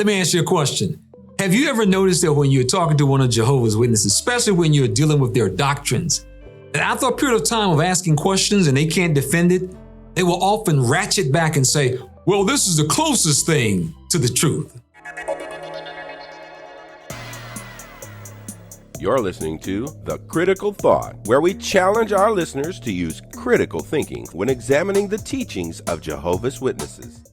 Let me ask you a question. Have you ever noticed that when you're talking to one of Jehovah's Witnesses, especially when you're dealing with their doctrines, that after a period of time of asking questions and they can't defend it, they will often ratchet back and say, well, this is the closest thing to the truth. You're listening to The Critical Thought, where we challenge our listeners to use critical thinking when examining the teachings of Jehovah's Witnesses.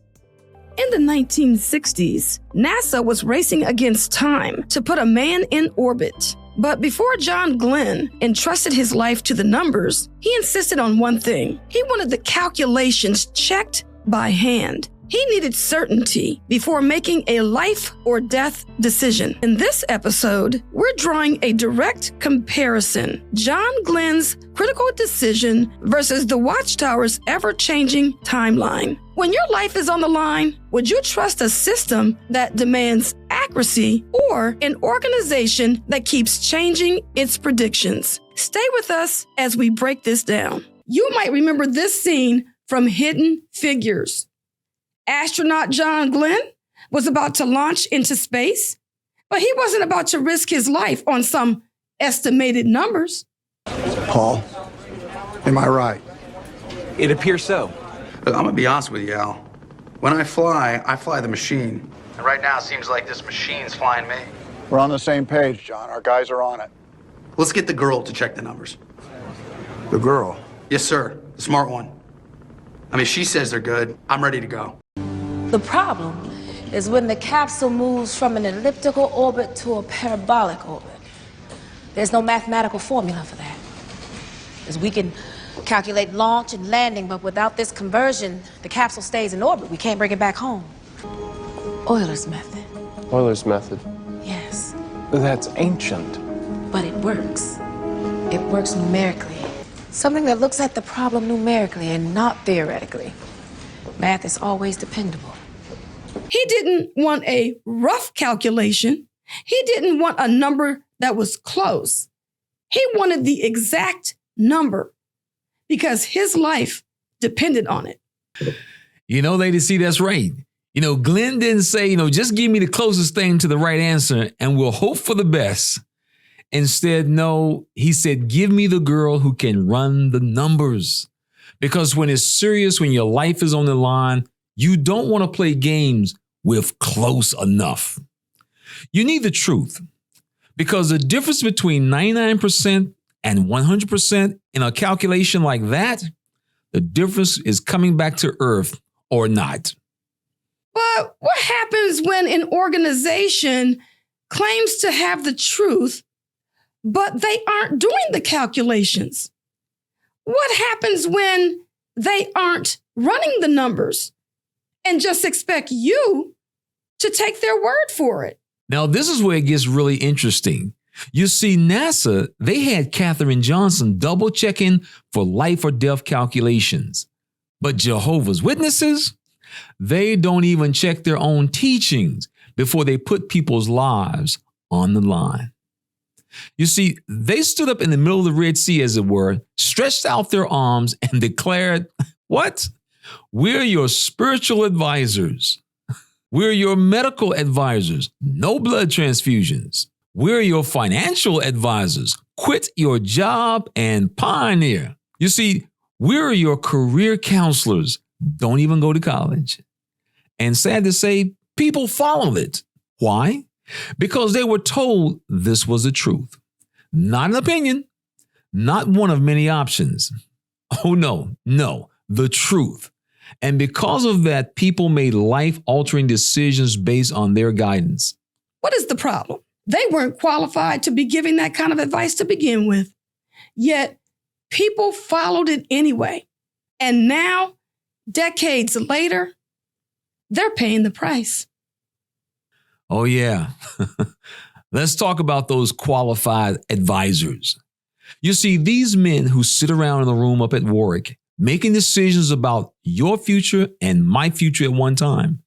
In the 1960s, NASA was racing against time to put a man in orbit. But before John Glenn entrusted his life to the numbers, he insisted on one thing. He wanted the calculations checked by hand. He needed certainty before making a life or death decision. In this episode, we're drawing a direct comparison. John Glenn's critical decision versus the Watchtower's ever-changing timeline. When your life is on the line, would you trust a system that demands accuracy or an organization that keeps changing its predictions? Stay with us as we break this down. You might remember this scene from Hidden Figures. Astronaut John Glenn was about to launch into space, but he wasn't about to risk his life on some estimated numbers. Paul, am I right? It appears so. Look, I'm gonna be honest with you, Al. When I fly the machine. And right now it seems like this machine's flying me. We're on the same page, John. Our guys are on it. Let's get the girl to check the numbers. The girl? Yes, sir. The smart one. I mean, she says they're good. I'm ready to go. The problem is when the capsule moves from an elliptical orbit to a parabolic orbit. There's no mathematical formula for that. As we can calculate launch and landing, but without this conversion, the capsule stays in orbit. We can't bring it back home. Euler's method. Euler's method? Yes. That's ancient. But it works. It works numerically. Something that looks at the problem numerically and not theoretically. Math is always dependable. He didn't want a rough calculation. He didn't want a number that was close. He wanted the exact number because his life depended on it. Ladies, see, that's right. Glenn didn't say, just give me the closest thing to the right answer and we'll hope for the best. Instead, no, he said, give me the girl who can run the numbers. Because when it's serious, when your life is on the line, you don't want to play games with close enough. You need the truth. Because the difference between 99% and 100% in a calculation like that, the difference is coming back to earth or not. But what happens when an organization claims to have the truth, but they aren't doing the calculations? What happens when they aren't running the numbers and just expect you to take their word for it? Now, this is where it gets really interesting. You see, NASA, they had Katherine Johnson double checking for life or death calculations. But Jehovah's Witnesses, they don't even check their own teachings before they put people's lives on the line. You see, they stood up in the middle of the Red Sea, as it were, stretched out their arms and declared, what? We're your spiritual advisors. We're your medical advisors. No blood transfusions. We're your financial advisors. Quit your job and pioneer. You see, we're your career counselors. Don't even go to college. And sad to say, people followed it. Why? Because they were told this was the truth. Not an opinion, not one of many options. Oh, no, the truth. And because of that, people made life-altering decisions based on their guidance. What is the problem? They weren't qualified to be giving that kind of advice to begin with. Yet, people followed it anyway. And now, decades later, they're paying the price. Oh, yeah. Let's talk about those qualified advisors. You see, these men who sit around in the room up at Warwick, making decisions about your future and my future at one time,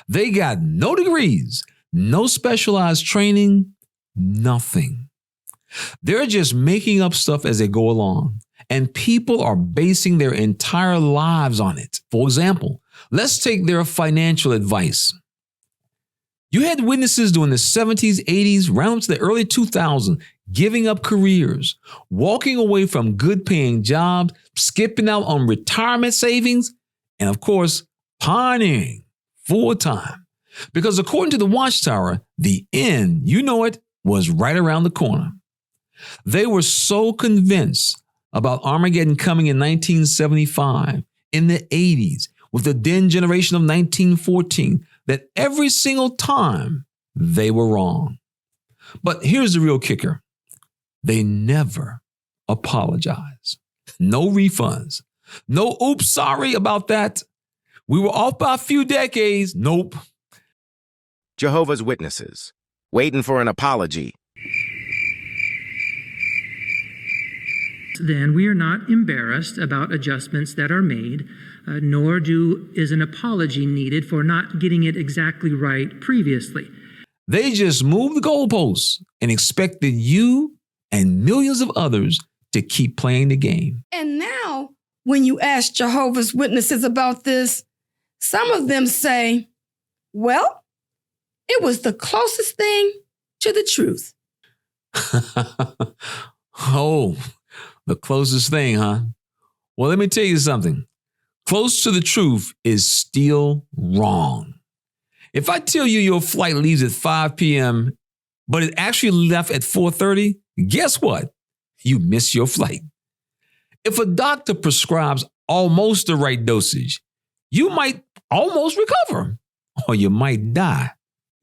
they got no degrees, no specialized training, nothing. They're just making up stuff as they go along, and people are basing their entire lives on it. For example, let's take their financial advice. You had witnesses during the 70s, 80s, round to the early 2000s, giving up careers, walking away from good paying jobs, skipping out on retirement savings, and of course, pioneering full time. Because according to the Watchtower, the end, you know it, was right around the corner. They were so convinced about Armageddon coming in 1975, in the 80s, with the then generation of 1914, that every single time they were wrong. But here's the real kicker. They never apologize. No refunds. No, oops, sorry about that. We were off by a few decades. Nope. Jehovah's Witnesses, waiting for an apology. Then we are not embarrassed about adjustments that are made, nor is an apology needed for not getting it exactly right previously. They just moved the goalposts and expected you and millions of others to keep playing the game. And now, when you ask Jehovah's Witnesses about this, some of them say, well, it was the closest thing to the truth. Oh, the closest thing, huh? Well, let me tell you something. Close to the truth is still wrong. If I tell you your flight leaves at 5 p.m., but it actually left at 4:30, guess what? You miss your flight. If a doctor prescribes almost the right dosage, you might almost recover, or you might die.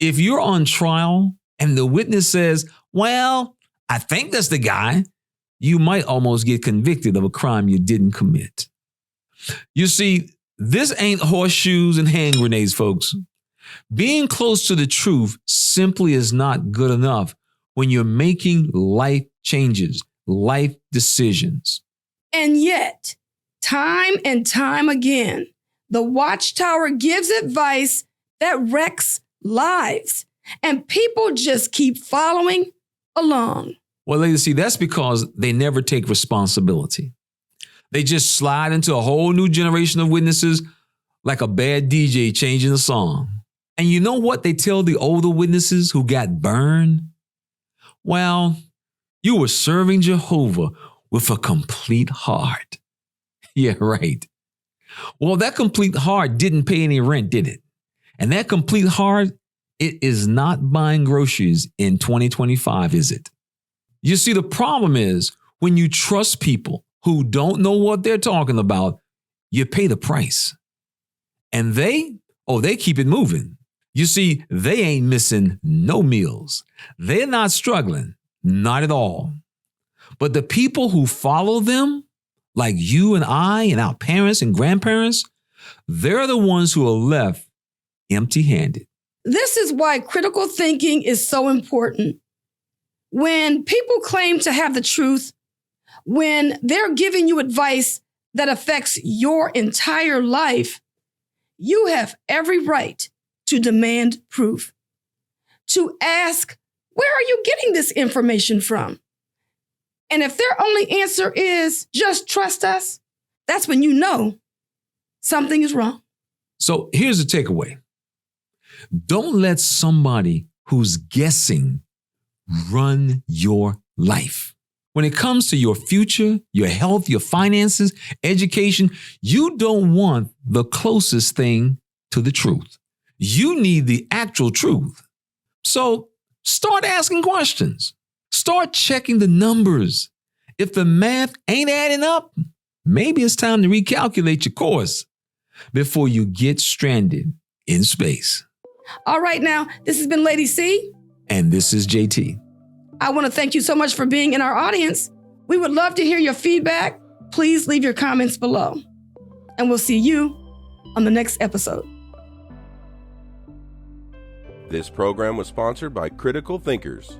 If you're on trial and the witness says, well, I think that's the guy, you might almost get convicted of a crime you didn't commit. You see, this ain't horseshoes and hand grenades, folks. Being close to the truth simply is not good enough when you're making life changes, life decisions. And yet, time and time again, the Watchtower gives advice that wrecks lives, and people just keep following along. Well, ladies, see, that's because they never take responsibility. They just slide into a whole new generation of witnesses like a bad DJ changing the song. And you know what they tell the older witnesses who got burned? Well, you were serving Jehovah with a complete heart. Yeah, right. Well, that complete heart didn't pay any rent, did it? And that complete heart, it is not buying groceries in 2025, is it? You see, the problem is when you trust people who don't know what they're talking about, you pay the price. And they keep it moving. You see, they ain't missing no meals. They're not struggling, not at all. But the people who follow them, like you and I and our parents and grandparents, they're the ones who are left empty-handed. This is why critical thinking is so important. When people claim to have the truth, when they're giving you advice that affects your entire life, you have every right to demand proof, to ask, where are you getting this information from? And if their only answer is just trust us, that's when you know something is wrong. So here's the takeaway. Don't let somebody who's guessing run your life. When it comes to your future, your health, your finances, education, you don't want the closest thing to the truth. You need the actual truth. So start asking questions. Start checking the numbers. If the math ain't adding up, maybe it's time to recalculate your course before you get stranded in space. All right, now, this has been Lady C. And this is JT. I want to thank you so much for being in our audience. We would love to hear your feedback. Please leave your comments below. And we'll see you on the next episode. This program was sponsored by Critical Thinkers.